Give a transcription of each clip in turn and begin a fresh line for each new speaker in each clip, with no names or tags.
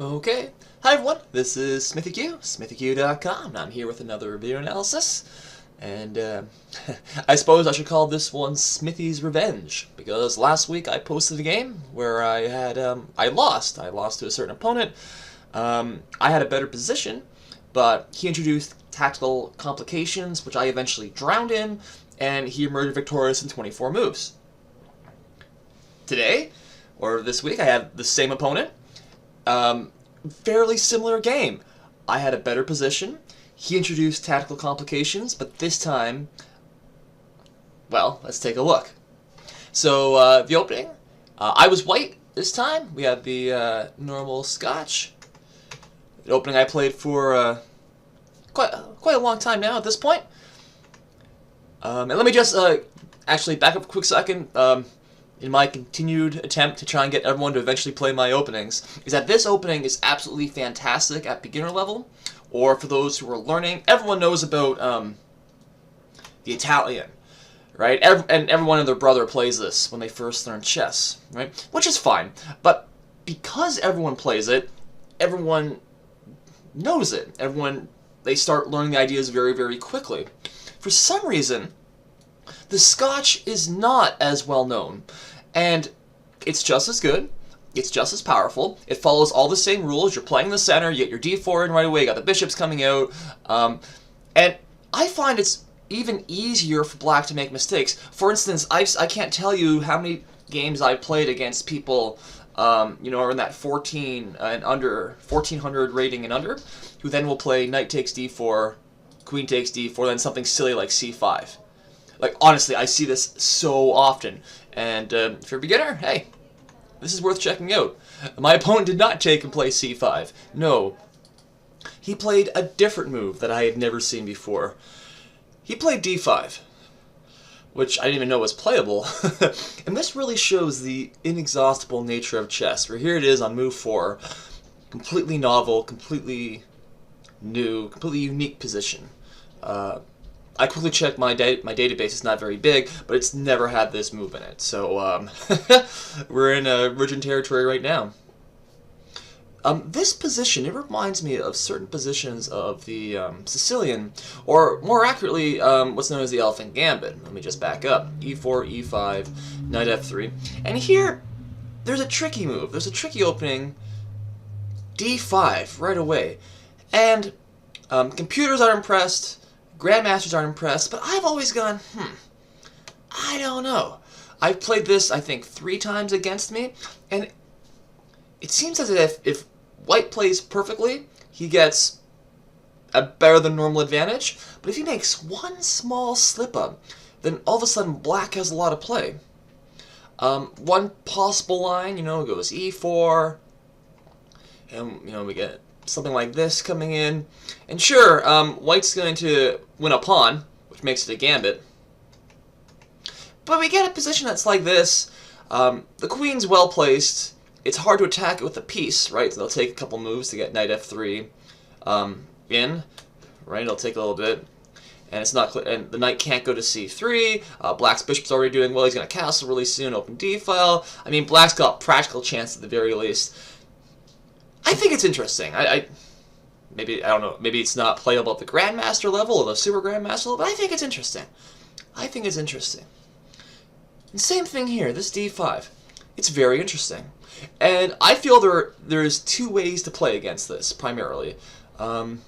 Okay, hi everyone, this is SmithyQ, SmithyQ.com, and I'm here with another video analysis, and I suppose I should call this one Smithy's Revenge, because last week I posted a game where I had, I lost to a certain opponent. I had a better position, but he introduced tactical complications, which I eventually drowned in, and he emerged victorious in 24 moves. Today, or this week, I have the same opponent. Fairly similar game. I had a better position. He introduced tactical complications, but this time, well, let's take a look. So, the opening, I was white this time. We had the normal Scotch. The opening I played for quite a long time now at this point. And let me just actually back up a quick second. In my continued attempt to try and get everyone to eventually play my openings, is that this opening is absolutely fantastic at beginner level, or for those who are learning. Everyone knows about the Italian, right? And everyone and their brother plays this when they first learn chess, right? Which is fine, but because everyone plays it, everyone knows it. They start learning the ideas very, very quickly. For some reason, the Scotch is not as well known, and it's just as good, it's just as powerful, it follows all the same rules. You're playing the center, you get your d4 in right away, you got the bishops coming out, and I find it's even easier for black to make mistakes. For instance, I can't tell you how many games I've played against people, are in that 14 and under, 1400 rating and under, who then will play knight takes d4, queen takes d4, then something silly like c5. Like, honestly, I see this so often, and if you're a beginner, hey, this is worth checking out. My opponent did not take and play c5. No. He played a different move that I had never seen before. He played d5, which I didn't even know was playable, and this really shows the inexhaustible nature of chess, where here it is on move 4, completely novel, completely new, completely unique position. I quickly checked my database. It's not very big, but it's never had this move in it. So we're in virgin territory right now. This position, it reminds me of certain positions of the Sicilian, or more accurately, what's known as the Elephant Gambit. Let me just back up. E4, E5, Knight F3. And here, there's a tricky move. There's a tricky opening, D5, right away. And computers are impressed. Grandmasters aren't impressed, but I've always gone, I don't know. I've played this, I think, 3 times against me, and it seems as if white plays perfectly, he gets a better than normal advantage, but if he makes one small slip-up, then all of a sudden black has a lot of play. One possible line, goes e4, and, we get something like this coming in. And sure, white's going to win a pawn, which makes it a gambit. But we get a position that's like this. The queen's well placed. It's hard to attack it with a piece, right? So they'll take a couple moves to get knight f3 in, right? It'll take a little bit. And it's not clear, and the knight can't go to c3. Black's bishop's already doing well. He's going to castle really soon, open d-file. I mean, black's got practical chance at the very least. I think it's interesting. Maybe, I don't know, maybe it's not playable at the Grandmaster level or the Super Grandmaster level, but I think it's interesting. I think it's interesting. And same thing here, this d5. It's very interesting. And I feel there's 2 ways to play against this, primarily. The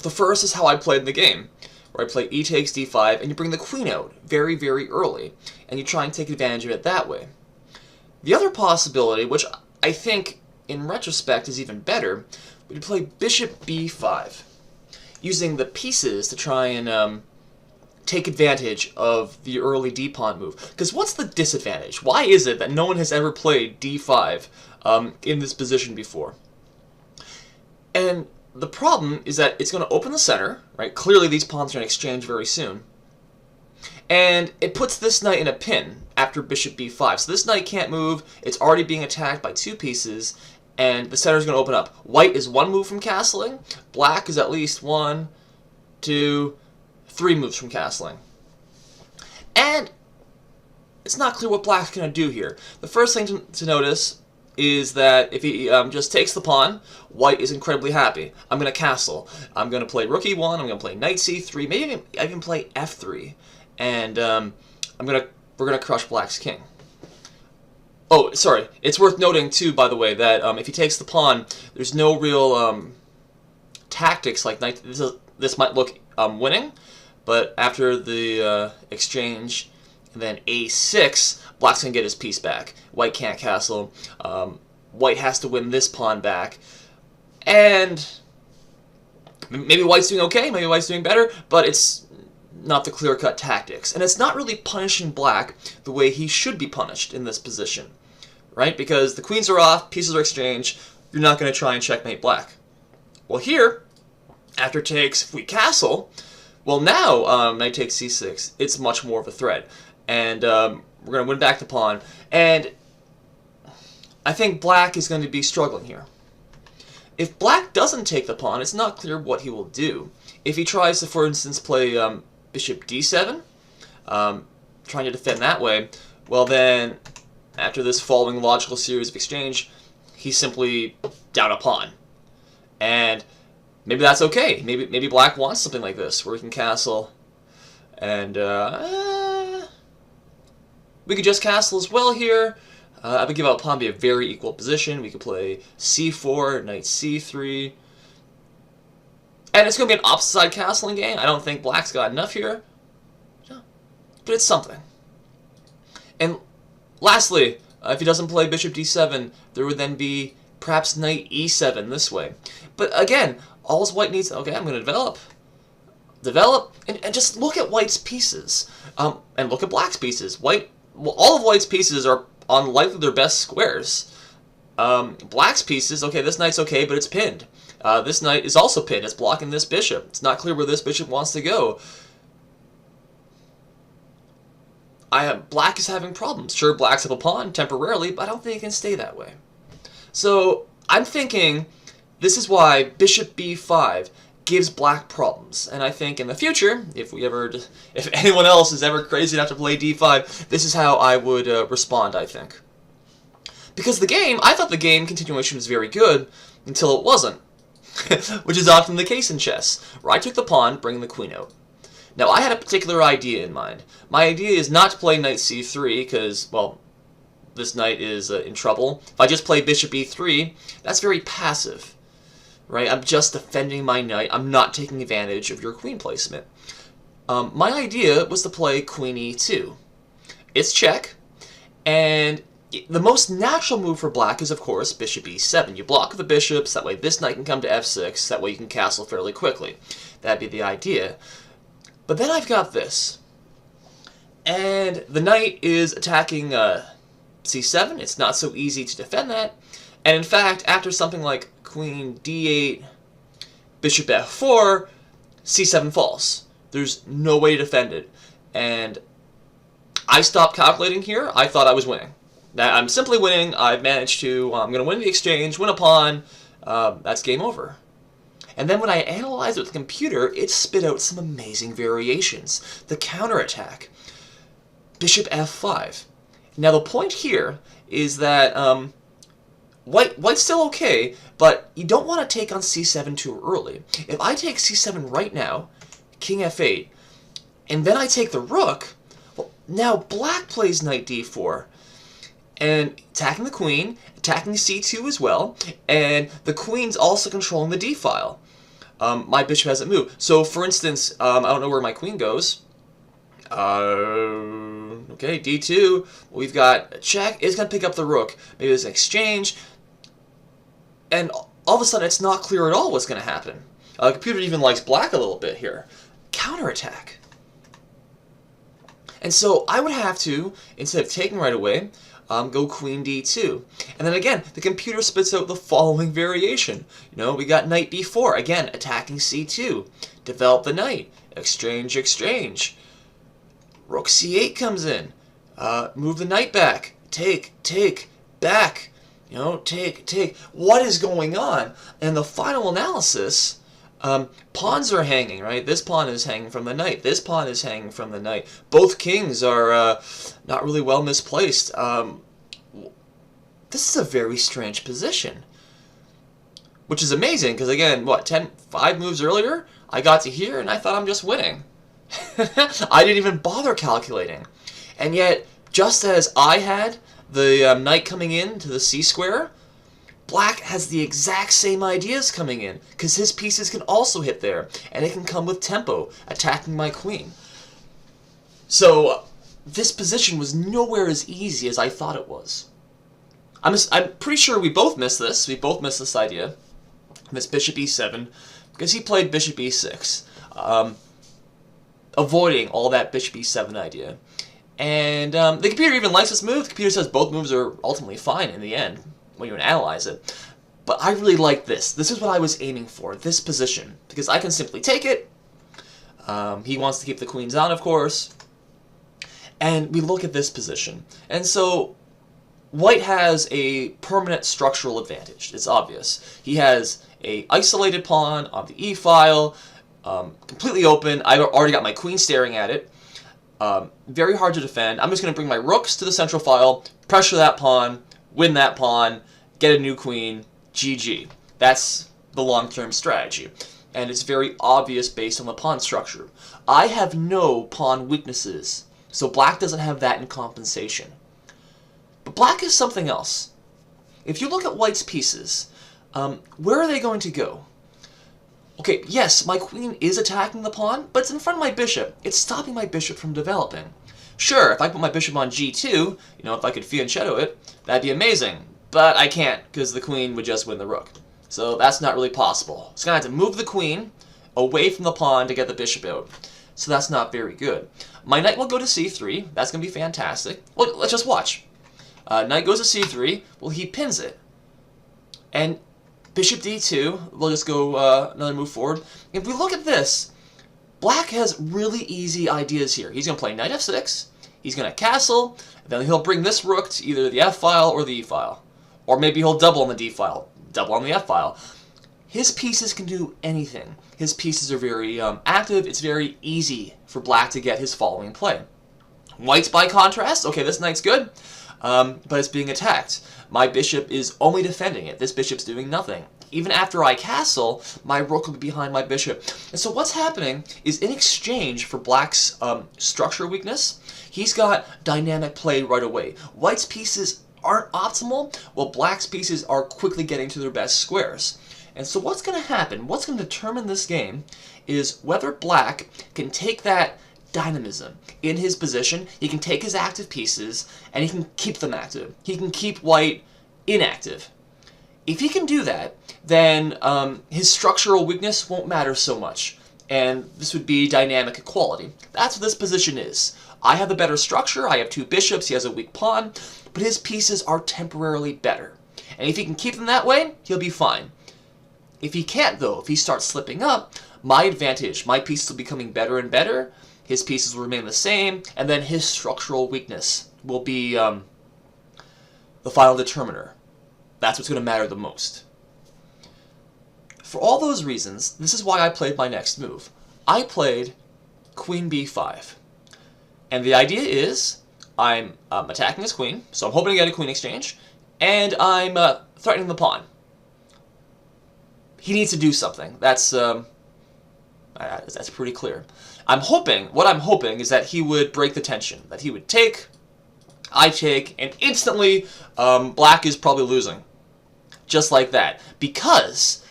first is how I played in the game, where I play e takes d5, and you bring the queen out very, very early, and you try and take advantage of it that way. The other possibility, which I think in retrospect is even better, we play bishop b5, using the pieces to try and take advantage of the early d-pawn move. Because what's the disadvantage? Why is it that no one has ever played d5 in this position before? And the problem is that it's going to open the center, right? Clearly these pawns are going to exchange very soon. And it puts this knight in a pin after bishop b5. So this knight can't move. It's already being attacked by 2 pieces, and the center is going to open up. White is 1 move from castling. Black is at least 1, 2, 3 moves from castling. And it's not clear what black's going to do here. The first thing to notice is that if he just takes the pawn, white is incredibly happy. I'm going to castle. I'm going to play rook e1. I'm going to play knight c3. Maybe I even play f3, and we're going to crush black's king. Oh, sorry. It's worth noting too, by the way, that if he takes the pawn, there's no real tactics like knight. This might look winning, but after the exchange, and then a6, black's going to get his piece back. White can't castle. White has to win this pawn back. And maybe white's doing okay, maybe white's doing better, but it's not the clear-cut tactics. And it's not really punishing black the way he should be punished in this position, right? Because the queens are off, pieces are exchanged, you're not going to try and checkmate black. Well, here, after takes, if we castle, well, now knight takes c6. It's much more of a threat. And we're going to win back the pawn. And I think black is going to be struggling here. If black doesn't take the pawn, it's not clear what he will do. If he tries to, for instance, play bishop d7, trying to defend that way, well then, after this following logical series of exchange, he's simply down a pawn. And maybe that's okay. Maybe black wants something like this, where he can castle, and we could just castle as well here. I would give out pawn be a very equal position. We could play c4, knight c3. And it's going to be an opposite side castling game. I don't think black's got enough here. No. But it's something. And lastly, if he doesn't play bishop d7, there would then be perhaps knight e7 this way. But again, all white needs... Okay, I'm going to develop, and just look at white's pieces. And look at black's pieces. All of white's pieces are on likely their best squares. Black's pieces, okay, this knight's okay, but it's pinned. This knight is also pinned. It's blocking this bishop. It's not clear where this bishop wants to go. Black is having problems. Sure, black's up a pawn temporarily, but I don't think it can stay that way. So I'm thinking this is why bishop b5 gives black problems. And I think in the future, if anyone else is ever crazy enough to play d5, this is how I would respond, I think. Because I thought the game continuation was very good until it wasn't. Which is often the case in chess, where I took the pawn, bringing the queen out. Now, I had a particular idea in mind. My idea is not to play knight c3, because, well, this knight is in trouble. If I just play bishop e3, that's very passive, right? I'm just defending my knight. I'm not taking advantage of your queen placement. My idea was to play queen e2. It's check, and the most natural move for black is, of course, bishop e7. You block the bishops, that way this knight can come to f6, that way you can castle fairly quickly. That'd be the idea. But then I've got this. And the knight is attacking c7. It's not so easy to defend that. And in fact, after something like queen d8, bishop f4, c7 falls. There's no way to defend it. And I stopped calculating here. I thought I was winning. I'm simply winning. I've managed to, I'm going to win the exchange, win a pawn. That's game over. And then when I analyzed it with the computer, it spit out some amazing variations. The counterattack. Bishop f5. Now the point here is that white's still okay, but you don't want to take on c7 too early. If I take c7 right now, king f8, and then I take the rook, well, now black plays knight d4. And attacking the queen, attacking c2 as well, and the queen's also controlling the d-file. My bishop hasn't moved. So, for instance, I don't know where my queen goes. Okay, d2, we've got a check. It's going to pick up the rook. Maybe there's an exchange. And all of a sudden, it's not clear at all what's going to happen. The computer even likes black a little bit here. Counterattack. And so, I would have to, instead of taking right away, go queen d2. And then again, the computer spits out the following variation. You know, we got knight b4, again, attacking c2. Develop the knight. Exchange, exchange. Rook c8 comes in. Move the knight back. Take, back. You know, take. What is going on? And the final analysis, pawns are hanging, right? This pawn is hanging from the knight. This pawn is hanging from the knight. Both kings are not really well misplaced. this is a very strange position. Which is amazing, because again, what, 5 moves earlier, I got to here and I thought I'm just winning. I didn't even bother calculating. And yet, just as I had the knight coming in to the c-square, Black has the exact same ideas coming in, because his pieces can also hit there, and it can come with tempo, attacking my queen. So, this position was nowhere as easy as I thought it was. I'm pretty sure we both missed this. We both missed this idea. This bishop e7, because he played bishop e6, avoiding all that bishop e7 idea. And the computer even likes this move. The computer says both moves are ultimately fine in the end, when you analyze it. But I really like this. This is what I was aiming for, this position, because I can simply take it. He wants to keep the queens on, of course. And we look at this position. And so White has a permanent structural advantage. It's obvious. He has a isolated pawn on the e-file, completely open. I've already got my queen staring at it. Very hard to defend. I'm just going to bring my rooks to the central file, pressure that pawn, win that pawn, get a new queen, GG. That's the long-term strategy. And it's very obvious based on the pawn structure. I have no pawn weaknesses, so Black doesn't have that in compensation. But Black is something else. If you look at White's pieces, where are they going to go? Okay, yes, my queen is attacking the pawn, but it's in front of my bishop. It's stopping my bishop from developing. Sure, if I put my bishop on g2, if I could fianchetto it, that'd be amazing. But I can't, because the queen would just win the rook. So that's not really possible. So I'm going to have to move the queen away from the pawn to get the bishop out. So that's not very good. My knight will go to c3. That's going to be fantastic. Well, let's just watch. Knight goes to c3. Well, he pins it. And bishop d2, we'll just go another move forward. If we look at this, Black has really easy ideas here. He's going to play knight f6, he's going to castle, then he'll bring this rook to either the f-file or the e-file. Or maybe he'll double on the d-file, double on the f-file. His pieces can do anything. His pieces are very active. It's very easy for Black to get his following play. White's, by contrast, okay, this knight's good, but it's being attacked. My bishop is only defending it. This bishop's doing nothing. Even after I castle, my rook will be behind my bishop. And so what's happening is, in exchange for Black's structure weakness, he's got dynamic play right away. White's pieces aren't optimal, while Black's pieces are quickly getting to their best squares. And so what's going to happen, what's going to determine this game, is whether Black can take that dynamism in his position. He can take his active pieces, and he can keep them active. He can keep White inactive. If he can do that, then his structural weakness won't matter so much, and this would be dynamic equality. That's what this position is. I have the better structure, I have 2 bishops, he has a weak pawn, but his pieces are temporarily better. And if he can keep them that way, he'll be fine. If he can't, though, if he starts slipping up, my advantage, my pieces will be becoming better and better, his pieces will remain the same, and then his structural weakness will be the final determiner. That's what's going to matter the most. For all those reasons, this is why I played my next move. I played queen b5. And the idea is, I'm attacking his queen, so I'm hoping to get a queen exchange, and I'm threatening the pawn. He needs to do something. That's pretty clear. What I'm hoping is that he would break the tension, that he would take, I take, and instantly Black is probably losing. Just like that. Because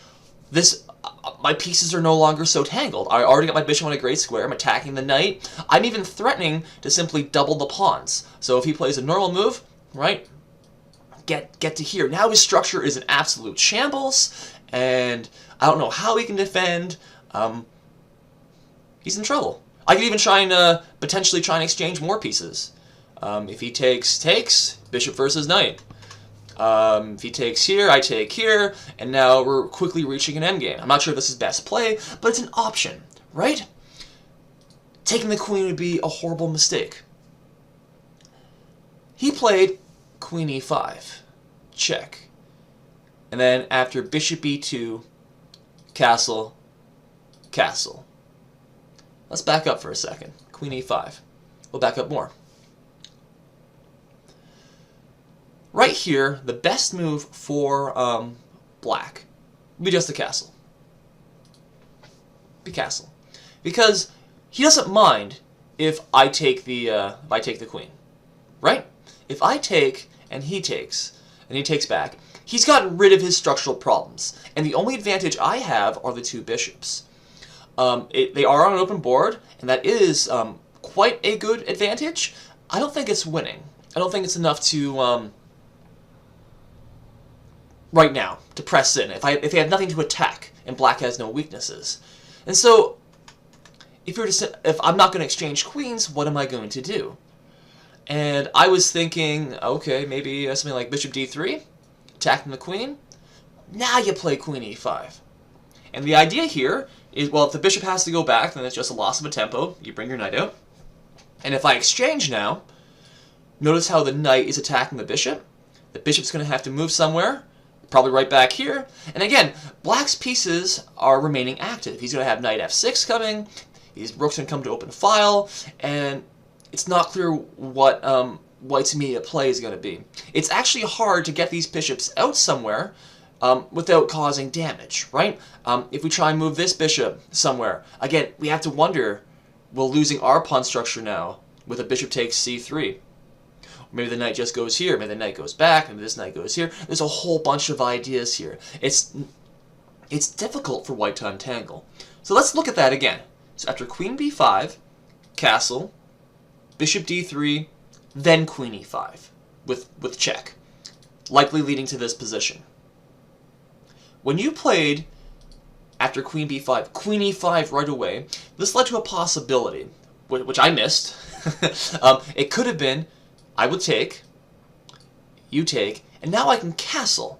my pieces are no longer so tangled. I already got my bishop on a great square. I'm attacking the knight. I'm even threatening to simply double the pawns. So if he plays a normal move, right, get to here. Now his structure is an absolute shambles, and I don't know how he can defend. He's in trouble. I could even try and potentially try and exchange more pieces. If he takes, bishop versus knight. If he takes here, I take here, and now we're quickly reaching an endgame. I'm not sure if this is best play, but it's an option, right? Taking the queen would be a horrible mistake. He played queen e5, check. And then after bishop e2, castle, castle. Let's back up for a second. Queen e5. We'll back up more. right here, the best move for black would be just the castle. Be castle. Because he doesn't mind if I take the queen. Right? If I take and he takes back, he's gotten rid of his structural problems. And the only advantage I have are the two bishops. They are on an open board, and that is quite a good advantage. I don't think it's winning. I don't think it's enough to, right now, to press in. If they have nothing to attack, and black has no weaknesses. And so, if I'm not going to exchange queens, what am I going to do? And I was thinking, okay, maybe something like bishop d3, attacking the queen. Now you play queen e5. And the idea here is, well, if the bishop has to go back, then it's just a loss of a tempo. You bring your knight out. And if I exchange now, notice how the knight is attacking the bishop. The bishop's going to have to move somewhere, probably right back here. And again, black's pieces are remaining active. He's going to have knight f6 coming. His rook's going to come to open file. And it's not clear what white's immediate play is going to be. It's actually hard to get these bishops out somewhere without causing damage, right? If we try and move this bishop somewhere, again, we have to wonder, will losing our pawn structure now with a bishop takes c3? Or maybe the knight just goes here, maybe the knight goes back, maybe this knight goes here. There's a whole bunch of ideas here. It's difficult for white to untangle. So let's look at that again. So after queen b5, castle, bishop d3, then queen e5 with check, likely leading to this position. When you played after queen b5, queen e5 right away, this led to a possibility, which I missed. It could have been, I would take, you take, and now I can castle,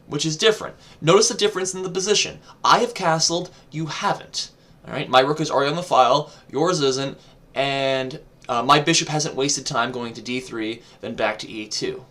which is different. Notice the difference in the position. I have castled, you haven't. All right, my rook is already on the file, yours isn't, and my bishop hasn't wasted time going to d3, then back to e2.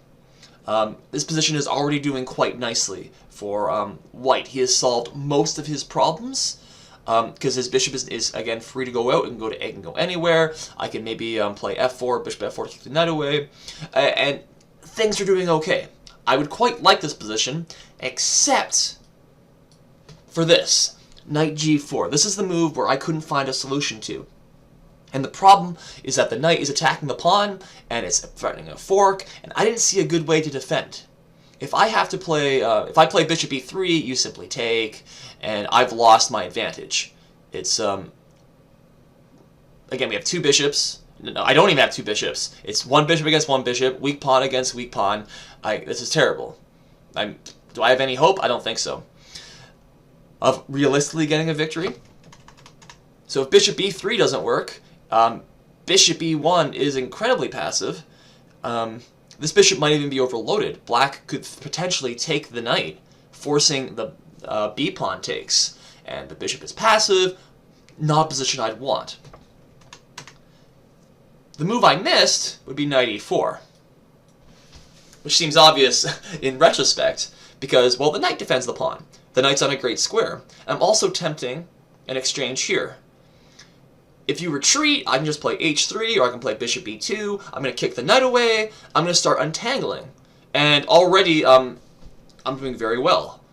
This position is already doing quite nicely for white. He has solved most of his problems because his bishop is again free to go out. It can go anywhere. I can maybe play f4, bishop f4 to keep the knight away, and things are doing okay. I would quite like this position, except for this, knight g4. This is the move where I couldn't find a solution to. And the problem is that the knight is attacking the pawn, and it's threatening a fork, and I didn't see a good way to defend. If I have to play, if I play bishop e3, you simply take, and I've lost my advantage. It's, again, we have two bishops. No, I don't even have two bishops. It's one bishop against one bishop, weak pawn against weak pawn. This is terrible. Do I have any hope? I don't think so. Of realistically getting a victory? So if bishop e3 doesn't work, bishop e1 is incredibly passive. This bishop might even be overloaded. Black could potentially take the knight, forcing the b pawn takes. And the bishop is passive, not a position I'd want. The move I missed would be knight e4, which seems obvious in retrospect, because, well, the knight defends the pawn. The knight's on a great square. I'm also tempting an exchange here. If you retreat, I can just play h3, or I can play bishop e2. I'm going to kick the knight away. I'm going to start untangling. And already, I'm doing very well.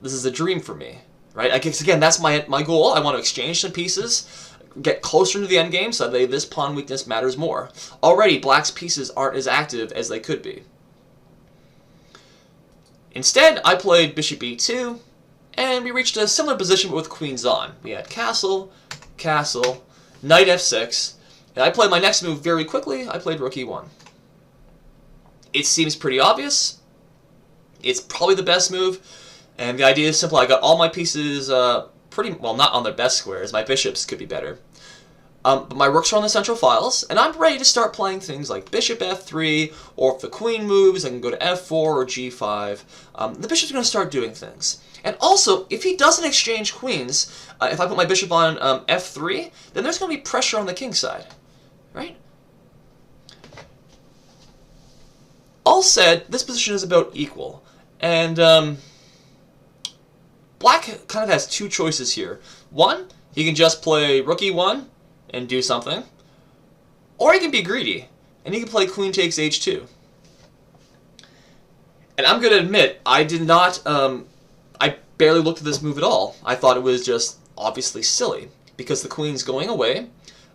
This is a dream for me, right? I guess, again, that's my goal. I want to exchange some pieces, get closer to the endgame, so that this pawn weakness matters more. Already, black's pieces aren't as active as they could be. Instead, I played bishop e2, and we reached a similar position but with queens on. We had castle, castle, knight f6, and I played my next move very quickly. I played rook e1. It seems pretty obvious. It's probably the best move, and the idea is simple. I got all my pieces pretty, well, not on their best squares. My bishops could be better. But my rooks are on the central files, and I'm ready to start playing things like bishop f3, or if the queen moves, I can go to f4 or g5. The bishop's going to start doing things. And also, if he doesn't exchange queens, if I put my bishop on f3, then there's going to be pressure on the king side, right? All said, this position is about equal. And black kind of has two choices here. One, he can just play rook e1 and do something. Or he can be greedy, and he can play queen takes h2. And I'm going to admit, I did not, I barely looked at this move at all. I thought it was just obviously silly, because the queen's going away.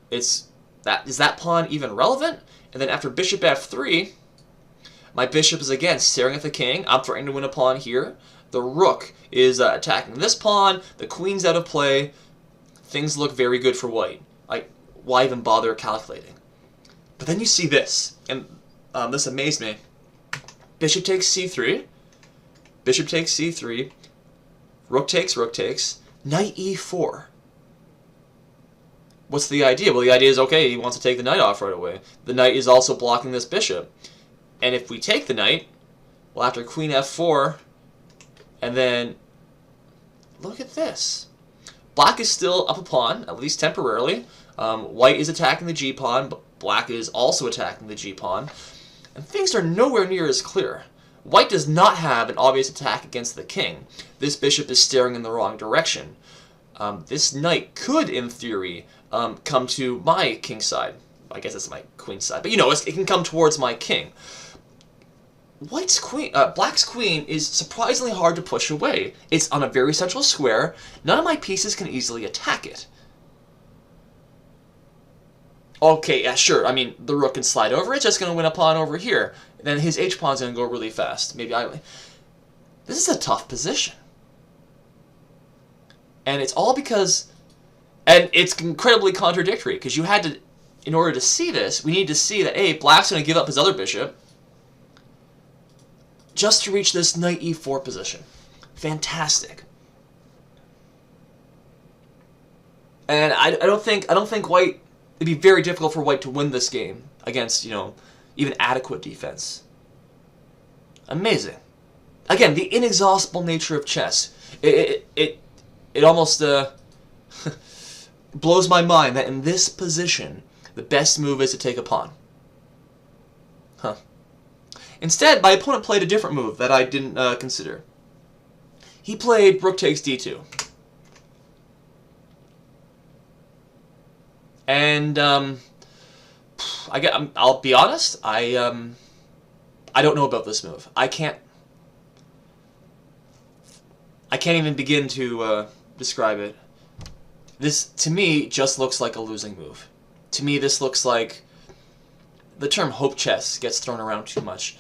Is that pawn even relevant? And then after bishop f3, my bishop is again staring at the king. I'm threatening to win a pawn here. The rook is attacking this pawn. The queen's out of play. Things look very good for white. Like, why even bother calculating? But then you see this, and this amazed me. Bishop takes c3. Bishop takes c3. Rook takes, knight e4. What's the idea? Well, the idea is, okay, he wants to take the knight off right away. The knight is also blocking this bishop. And if we take the knight, well, after queen f4, and then, look at this. Black is still up a pawn, at least temporarily. White is attacking the g-pawn, but black is also attacking the g-pawn. And things are nowhere near as clear. White does not have an obvious attack against the king. This bishop is staring in the wrong direction. This knight could, in theory, come to my king's side. I guess it's my queen's side, but you know, it can come towards my king. Black's queen is surprisingly hard to push away. It's on a very central square. None of my pieces can easily attack it. Okay, yeah, sure. I mean, the rook can slide over. It's just going to win a pawn over here. Then his h-pawn's going to go really fast. This is a tough position. And it's all because... And it's incredibly contradictory, because you had to... In order to see this, we need to see that, A, black's going to give up his other bishop just to reach this knight e4 position. Fantastic. And I don't think white... It'd be very difficult for white to win this game against, even adequate defense. Amazing. Again, the inexhaustible nature of chess. It almost blows my mind that in this position, the best move is to take a pawn. Huh. Instead, my opponent played a different move that I didn't consider. He played rook takes d2. And I'll be honest, I don't know about this move. I can't even begin to describe it. This, to me, just looks like a losing move. To me, this looks like... The term hope chess gets thrown around too much.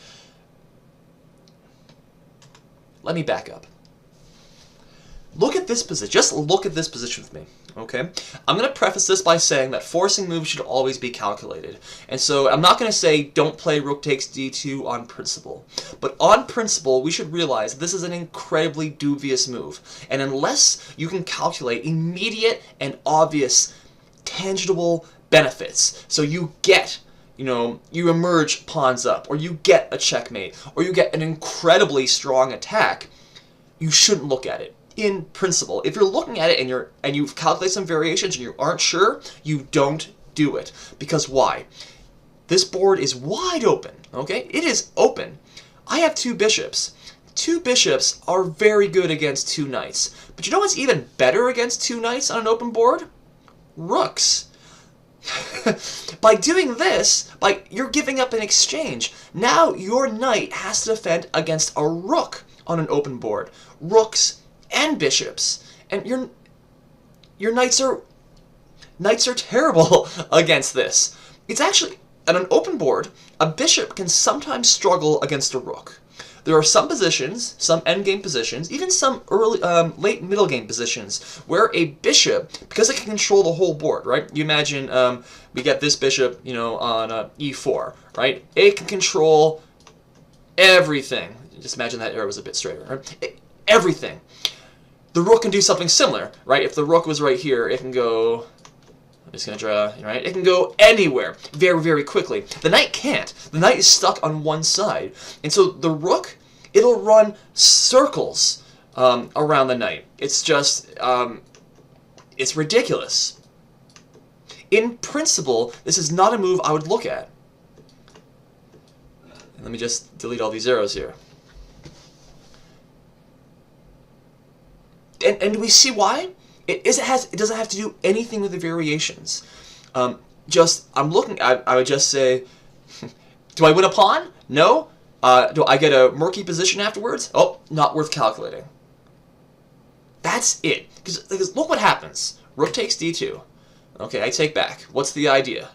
Let me back up. Look at this position. Just look at this position with me, okay? I'm going to preface this by saying that forcing moves should always be calculated. And so I'm not going to say don't play rook takes d2 on principle. But on principle, we should realize this is an incredibly dubious move. And unless you can calculate immediate and obvious tangible benefits, so you get... you emerge pawns up, or you get a checkmate, or you get an incredibly strong attack, you shouldn't look at it. In principle, if you're looking at it and you've calculated some variations and you aren't sure, you don't do it. Because why? This board is wide open, okay? It is open. I have two bishops. Two bishops are very good against two knights. But you know what's even better against two knights on an open board? Rooks. By doing this, you're giving up an exchange. Now your knight has to defend against a rook on an open board. Rooks and bishops. And your knights are terrible against this. It's actually, on an open board, a bishop can sometimes struggle against a rook. There are some positions, some endgame positions, even some early, late middle game positions, where a bishop, because it can control the whole board, right? You imagine we get this bishop, on e4, right? It can control everything. Just imagine that arrow was a bit straighter, right? Everything. The rook can do something similar, right? If the rook was right here, it can go... I'm just going to draw, right? It can go anywhere very, very quickly. The knight can't. The knight is stuck on one side. And so the rook, it'll run circles around the knight. It's just, it's ridiculous. In principle, this is not a move I would look at. Let me just delete all these arrows here. And do we see why? It doesn't have to do anything with the variations. I would just say, do I win a pawn? No. Do I get a murky position afterwards? Oh, not worth calculating. That's it. Because look what happens. Rook takes d2. Okay, I take back. What's the idea?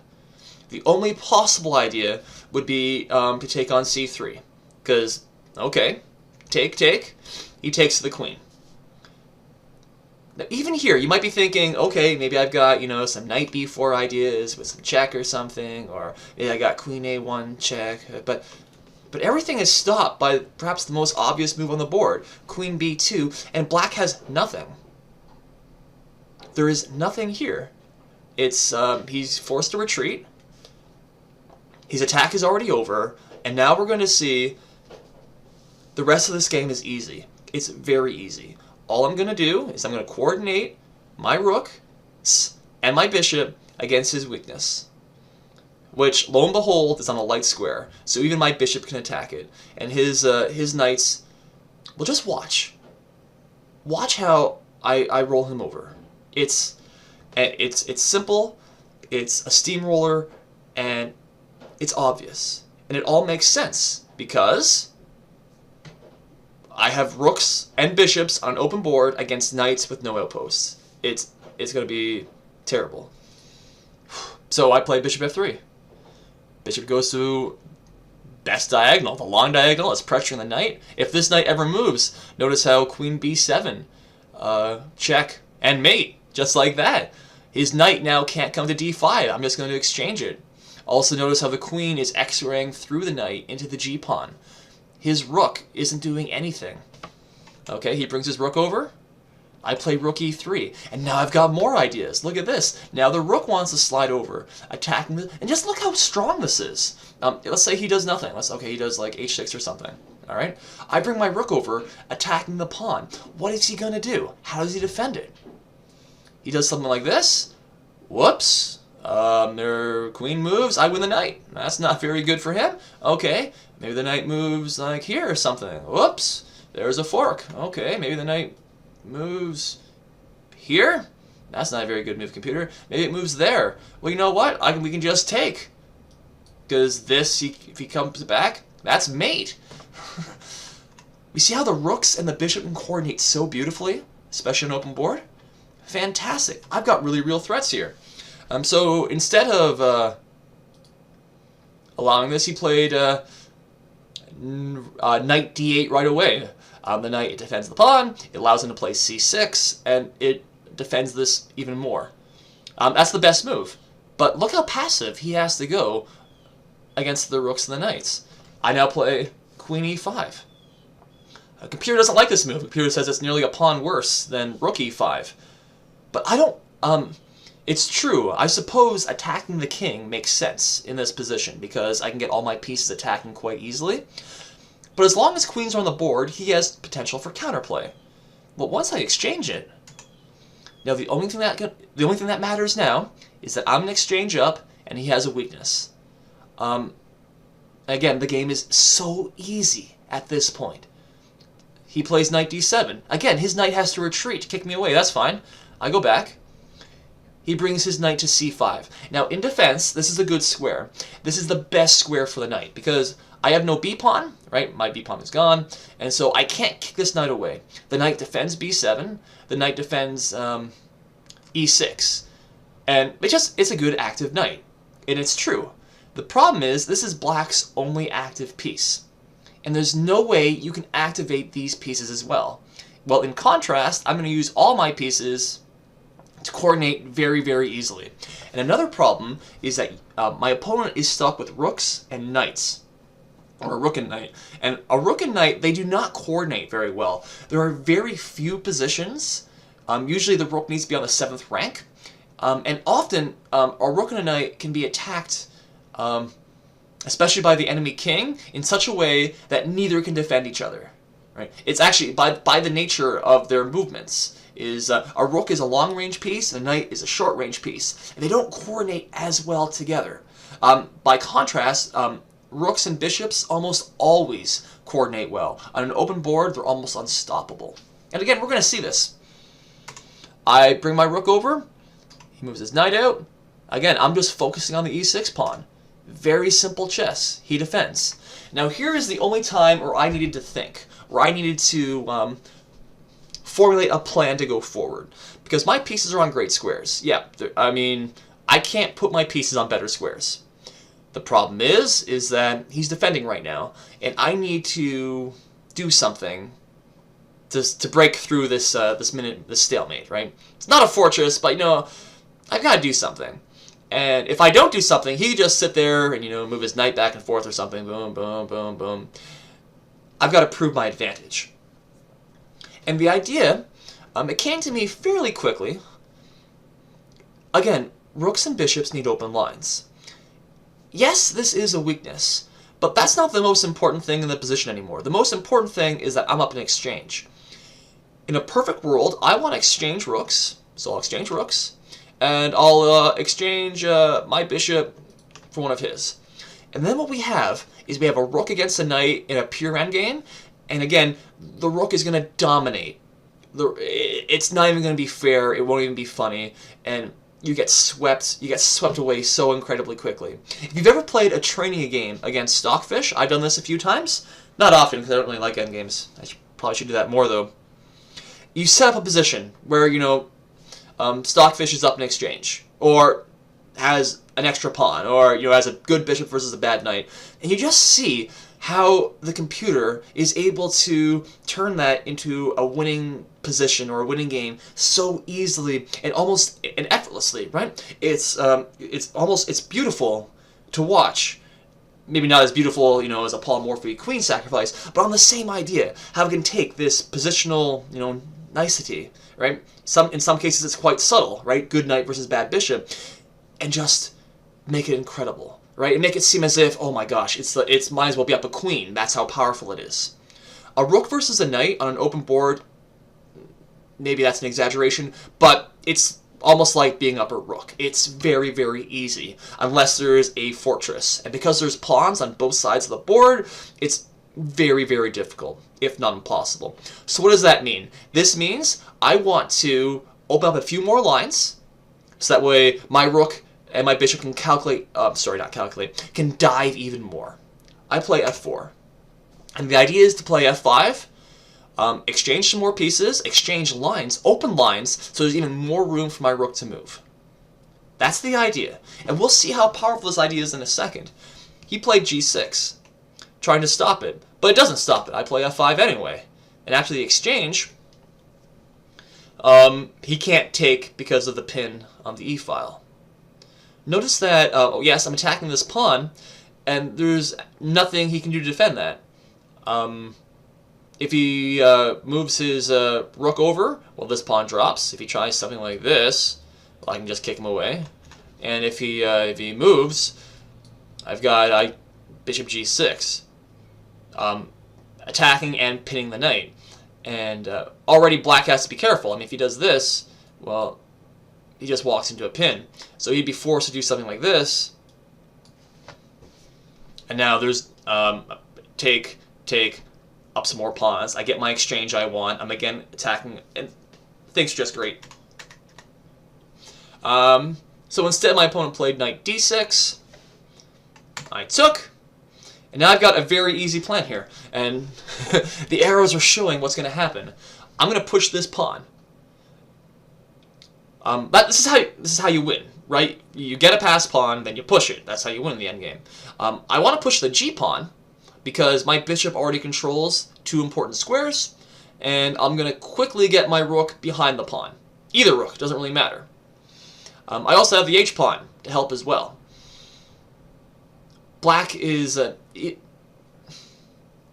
The only possible idea would be to take on c3. Because, okay, take. He takes the queen. Now, even here, you might be thinking, okay, maybe I've got, some knight b4 ideas with some check or something, or maybe I got queen a1 check, but everything is stopped by perhaps the most obvious move on the board, queen b2, and black has nothing. There is nothing here. It's he's forced to retreat. His attack is already over, and now we're going to see the rest of this game is easy. It's very easy. All I'm going to do is I'm going to coordinate my rook and my bishop against his weakness, which, lo and behold, is on a light square, so even my bishop can attack it. And his knights, well, just watch. Watch how I roll him over. It's simple, it's a steamroller, and it's obvious. And it all makes sense, because I have rooks and bishops on an open board against knights with no outposts. It's going to be terrible. So I play bishop f3. Bishop goes to best diagonal, the long diagonal. It's pressuring the knight. If this knight ever moves, notice how queen b7, check, and mate, just like that. His knight now can't come to d5. I'm just going to exchange it. Also notice how the queen is x-raying through the knight into the g-pawn. His rook isn't doing anything. Okay, he brings his rook over. I play rook e3, and now I've got more ideas. Look at this. Now the rook wants to slide over, attacking the, and just look how strong this is. Let's say he does nothing. Okay, he does like h6 or something. All right. I bring my rook over, attacking the pawn. What is he gonna do? How does he defend it? He does something like this. Whoops. Their queen moves. I win the knight. That's not very good for him. Okay. Maybe the knight moves like here or something. Whoops. There's a fork. Okay. Maybe the knight moves here. That's not a very good move, computer. Maybe it moves there. Well, you know what? We can just take. Because this, if he comes back, that's mate. You see how the rooks and the bishop can coordinate so beautifully, especially on open board? Fantastic. I've got really real threats here. So instead of allowing this, he played knight d8 right away. The knight, it defends the pawn, it allows him to play c6, and it defends this even more. That's the best move. But look how passive he has to go against the rooks and the knights. I now play queen e5. A computer doesn't like this move. The computer says it's nearly a pawn worse than rook e5. But I don't... it's true. I suppose attacking the king makes sense in this position, because I can get all my pieces attacking quite easily. But as long as queens are on the board, he has potential for counterplay. But once I exchange it, now the only thing that matters now is that I'm going to exchange up, and he has a weakness. Again, the game is so easy at this point. He plays knight d7. Again, his knight has to retreat, kick me away. That's fine. I go back. He brings his knight to c5. Now, in defense, this is a good square. This is the best square for the knight, because I have no b-pawn, right? My b-pawn is gone, and so I can't kick this knight away. The knight defends b7. The knight defends e6. And it's a good active knight. And it's true. The problem is, this is black's only active piece. And there's no way you can activate these pieces as well. Well, in contrast, I'm going to use all my pieces to coordinate very, very easily. And another problem is that my opponent is stuck with rooks and knights. Or a rook and knight. And a rook and knight, they do not coordinate very well. There are very few positions. Usually the rook needs to be on the 7th rank. And often, a rook and a knight can be attacked, especially by the enemy king, in such a way that neither can defend each other. Right? It's actually, by the nature of their movements, is a rook is a long-range piece, and a knight is a short-range piece. And they don't coordinate as well together. By contrast, rooks and bishops almost always coordinate well. On an open board, they're almost unstoppable. And again, we're going to see this. I bring my rook over. He moves his knight out. Again, I'm just focusing on the e6 pawn. Very simple chess. He defends. Now here is the only time where I needed to think, where I needed to formulate a plan to go forward. Because my pieces are on great squares. Yeah, I mean, I can't put my pieces on better squares. The problem is that he's defending right now, and I need to do something to break through this this stalemate, right? It's not a fortress, but I've got to do something. And if I don't do something, he could just sit there and move his knight back and forth or something. Boom, boom, boom, boom. I've got to prove my advantage. And the idea, it came to me fairly quickly. Again, rooks and bishops need open lines. Yes, this is a weakness, but that's not the most important thing in the position anymore. The most important thing is that I'm up in exchange. In a perfect world, I want to exchange rooks, so I'll exchange rooks, and I'll exchange my bishop for one of his. And then what we have is we have a rook against a knight in a pure endgame, and again, the rook is going to dominate. It's not even going to be fair, it won't even be funny, and you get swept away so incredibly quickly. If you've ever played a training game against Stockfish, I've done this a few times, not often because I don't really like endgames. Probably should do that more though. You set up a position where, Stockfish is up in exchange, or has an extra pawn, or, has a good bishop versus a bad knight, and you just see how the computer is able to turn that into a winning position or a winning game so easily and almost and effortlessly, right? It's beautiful to watch. Maybe not as beautiful, as a Paul Morphy queen sacrifice, but on the same idea, how we can take this positional, nicety, right? In some cases it's quite subtle, right? Good knight versus bad bishop, and just make it incredible, right? And make it seem as if, oh my gosh, it's might as well be up a queen. That's how powerful it is. A rook versus a knight on an open board, maybe that's an exaggeration, but it's almost like being up a rook. It's very, very easy, unless there is a fortress. And because there's pawns on both sides of the board, it's very, very difficult, if not impossible. So what does that mean? This means I want to open up a few more lines, so that way my rook and my bishop can can dive even more. I play f4. And the idea is to play f5, exchange some more pieces, exchange lines, open lines, so there's even more room for my rook to move. That's the idea. And we'll see how powerful this idea is in a second. He played g6, trying to stop it, but it doesn't stop it. I play f5 anyway. And after the exchange, he can't take because of the pin on the e-file. Notice that, yes, I'm attacking this pawn, and there's nothing he can do to defend that. If he moves his rook over, well, this pawn drops. If he tries something like this, well, I can just kick him away. And if he moves, I've got bishop g6, attacking and pinning the knight. And already black has to be careful. I mean, if he does this, well, he just walks into a pin. So he'd be forced to do something like this. And now there's take up some more pawns. I get my exchange I want. I'm again attacking, and things are just great. So instead, my opponent played knight d6. I took, and now I've got a very easy plan here. And the arrows are showing what's going to happen. I'm going to push this pawn. But this is how you win, right? You get a pass pawn, then you push it. That's how you win in the endgame. I want to push the g pawn because my bishop already controls two important squares, and I'm going to quickly get my rook behind the pawn. Either rook, doesn't really matter. I also have the h pawn to help as well. Black is he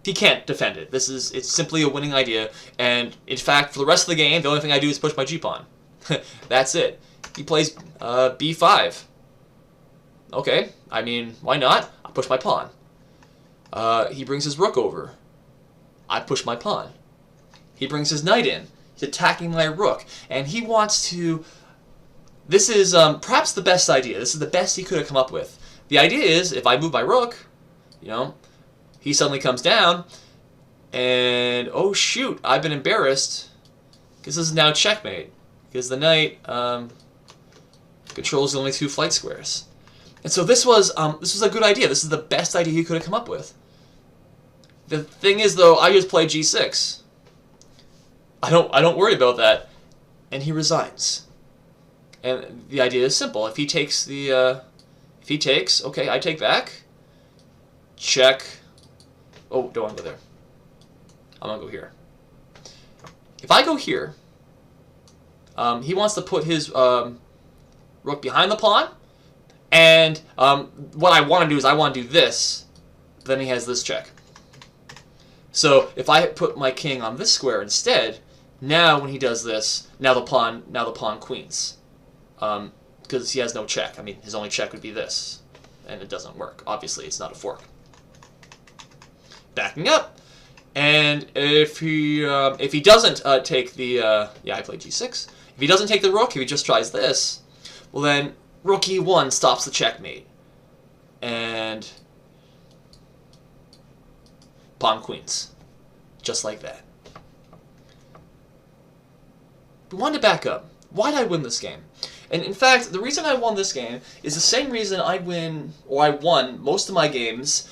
can't defend it. It's simply a winning idea, and in fact, for the rest of the game, the only thing I do is push my g pawn. That's it. He plays b5. Okay, I mean, why not? I push my pawn. He brings his rook over. I push my pawn. He brings his knight in. He's attacking my rook, and he wants to... This is perhaps the best idea. This is the best he could have come up with. The idea is, if I move my rook, he suddenly comes down, and oh shoot, I've been embarrassed, because this is now checkmate. Because the knight controls only two flight squares. And so this was a good idea. This is the best idea he could have come up with. The thing is, though, I just play g6. I don't worry about that, and he resigns. And the idea is simple. If he takes okay, I take back. Check. Oh, don't want to go there. I'm gonna go here. If I go here, he wants to put his rook behind the pawn, and what I want to do is I want to do this. Then he has this check. So if I put my king on this square instead, now when he does this, now the pawn queens, because he has no check. I mean, his only check would be this, and it doesn't work. Obviously, it's not a fork. Backing up, and if he doesn't take the I played g6. If he doesn't take the rook, if he just tries this, well then rook e1 stops the checkmate, and pawn queens, just like that. We wanted to back up. Why did I win this game? And in fact, the reason I won this game is the same reason I won most of my games.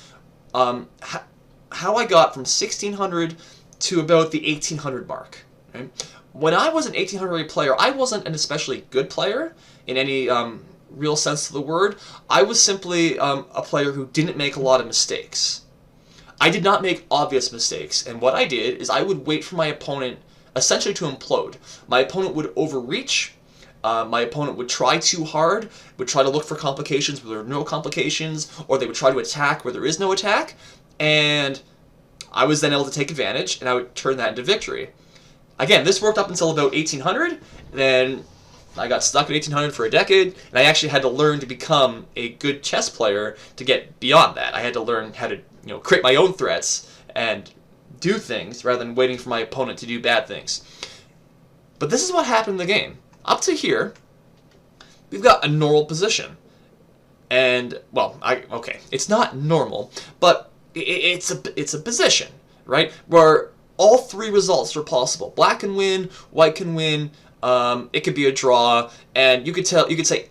How I got from 1600 to about the 1800 mark. Right? When I was an 1800 player, I wasn't an especially good player in any real sense of the word. I was simply a player who didn't make a lot of mistakes. I did not make obvious mistakes, and what I did is I would wait for my opponent essentially to implode. My opponent would overreach. My opponent would try too hard, would try to look for complications where there are no complications, or they would try to attack where there is no attack, and I was then able to take advantage, and I would turn that into victory. Again, this worked up until about 1800, then I got stuck at 1800 for a decade, and I actually had to learn to become a good chess player to get beyond that. I had to learn how to create my own threats and do things rather than waiting for my opponent to do bad things. But this is what happened in the game. Up to here, we've got a normal position. And, well, okay, it's not normal, but it's a position, right? Where all three results are possible. Black can win, white can win, it could be a draw, and you could say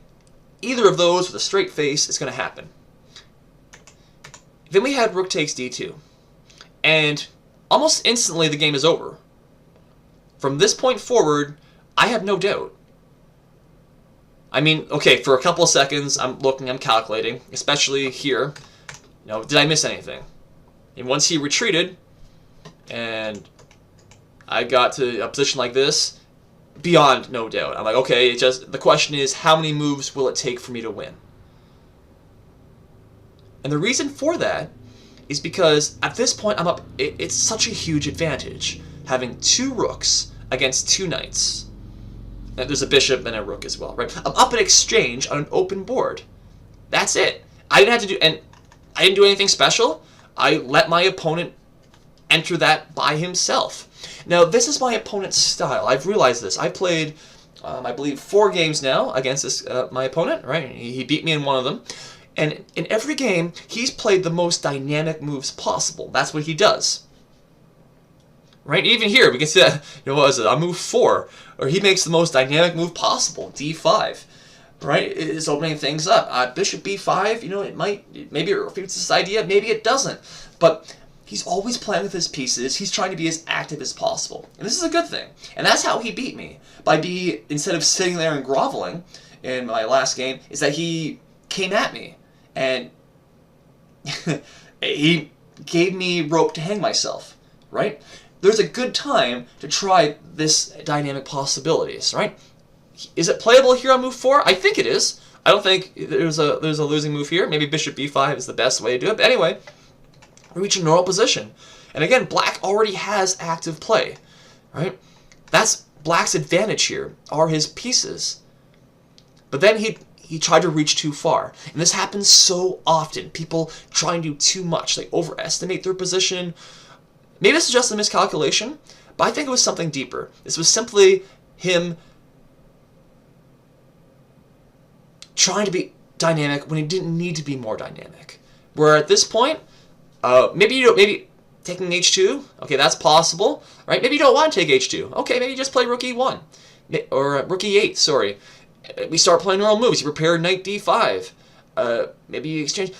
either of those with a straight face is going to happen. Then we had rook takes d2, and almost instantly the game is over. From this point forward, I have no doubt. I mean, okay, for a couple of seconds, I'm calculating, especially here. Did I miss anything? And once he retreated, and I got to a position like this, beyond no doubt. I'm like, okay, the question is, how many moves will it take for me to win? And the reason for that is because at this point, I'm up. It's such a huge advantage having two rooks against two knights. And there's a bishop and a rook as well, right? I'm up at exchange on an open board. That's it. I didn't do anything special. I let my opponent enter that by himself. Now, this is my opponent's style. I've realized this. I played, I believe, 4 games now against my opponent, right? He beat me in one of them. And in every game, he's played the most dynamic moves possible. That's what he does. Right? Even here, we can see that, what was it? On move 4, or he makes the most dynamic move possible, d5. Right? It's opening things up. Bishop b5, maybe it refutes this idea, maybe it doesn't. But he's always playing with his pieces. He's trying to be as active as possible. And this is a good thing. And that's how he beat me. Instead of sitting there and groveling in my last game, is that he came at me. And he gave me rope to hang myself. Right? There's a good time to try this dynamic possibilities, right? Is it playable here on move 4? I think it is. I don't think there's a losing move here. Maybe bishop b5 is the best way to do it. But anyway, we reach a normal position. And again, black already has active play, right? That's black's advantage here, are his pieces. But then he tried to reach too far. And this happens so often. People try and do too much. They overestimate their position. Maybe this is just a miscalculation, but I think it was something deeper. This was simply him trying to be dynamic when he didn't need to be more dynamic. Where at this point, maybe taking h2, okay, that's possible, right? Maybe you don't want to take h2. Okay, maybe you just play rook e1, or rook e8, sorry. We start playing normal moves. You prepare knight d5. Maybe you exchange.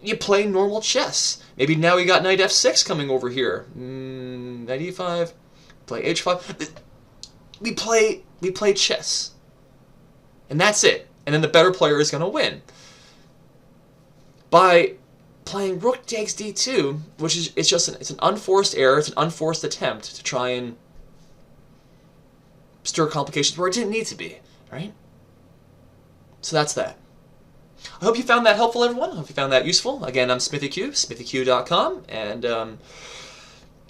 You play normal chess. Maybe now you got knight f6 coming over here. Knight e5. Play h5. We play chess, and that's it. And then the better player is going to win. By playing rook takes d2, which is it's an unforced error. It's an unforced attempt to try and stir complications where it didn't need to be, right? So that's that. I hope you found that helpful, everyone. I hope you found that useful. Again, I'm SmithyQ, SmithyQ.com, and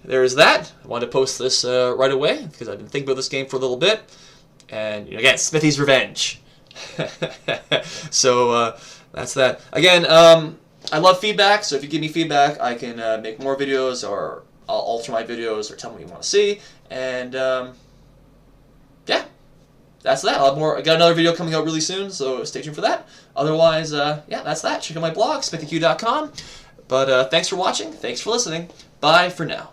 there's that. I wanted to post this right away because I've been thinking about this game for a little bit. And again, Smithy's Revenge. So that's that. Again, I love feedback, so if you give me feedback, I can make more videos, or I'll alter my videos, or tell me what you want to see. And yeah, that's that. I'll have more. I got another video coming out really soon, so stay tuned for that. Otherwise, yeah, that's that. Check out my blog, SmithyQ.com. But thanks for watching. Thanks for listening. Bye for now.